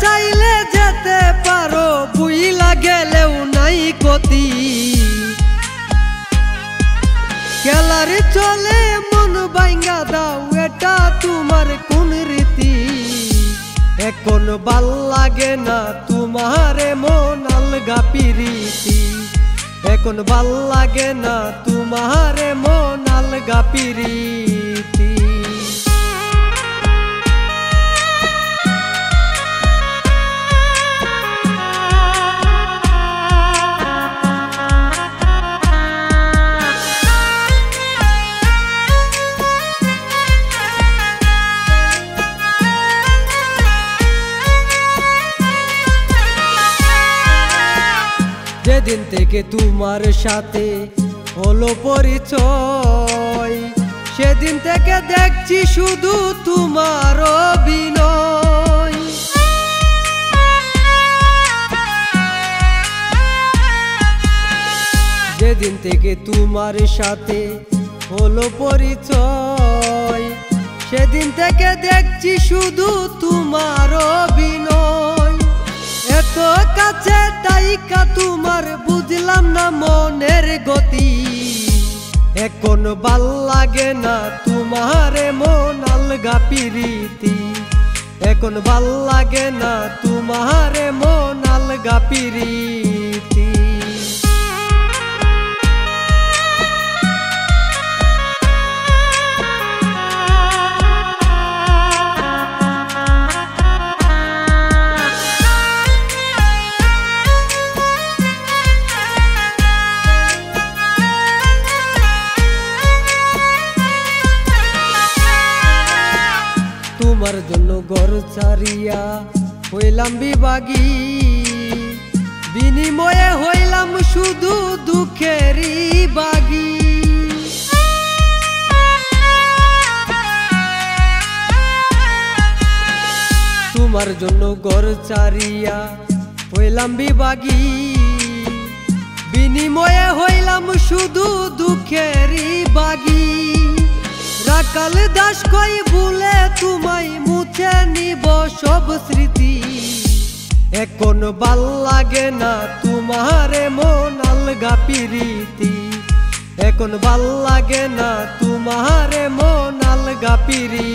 চাইলে যেতে পারো, বুইলা গেলেও নাই গতি। খেলার চলে মন ভাঙ্গা দাও, এটা তোমার কোন রীতি? এখন ভাল লাগে না তোমারে মন আলগা পিরিতি। এখন ভাল লাগে না তোমারে মন আলগা পিরিতি। যেদিন থেকে তোমার সাথে হলো পরিচয়, সেদিন থেকে দেখছি শুধু তোমার অভিনয়। যেদিন থেকে তোমার সাথে হলো পরিচয়, সেদিন থেকে দেখছি শুধু তোমার অভিনয়। এত কাছে তাইকা তোমার বুঝলাম না মনের গতি। এখন ভাল লাগে না তোমারে মন আলগা পিরিতি। এখন ভাল লাগে না তোমারে মন আলগা পিরিতি। তোমার জন্য ঘর ছাড়িয়া হইলাম বিভাগী, বিনিময়ে হইলাম শুধু দুঃখেরই বাগী। তোমার জন্য ঘর ছাড়িয়া হইলাম বিভাগী, বিনিময়ে হইলাম শুধু দুঃখেরই বাগী। রাখাল দাস কই ভুলে তোমায় মুছে নিব সব স্মৃতি। এখন ভাল লাগে না তোমারে মন আলগা পিরিতি। এখন ভাল লাগে না তোমারে মন আলগা পিরিতি।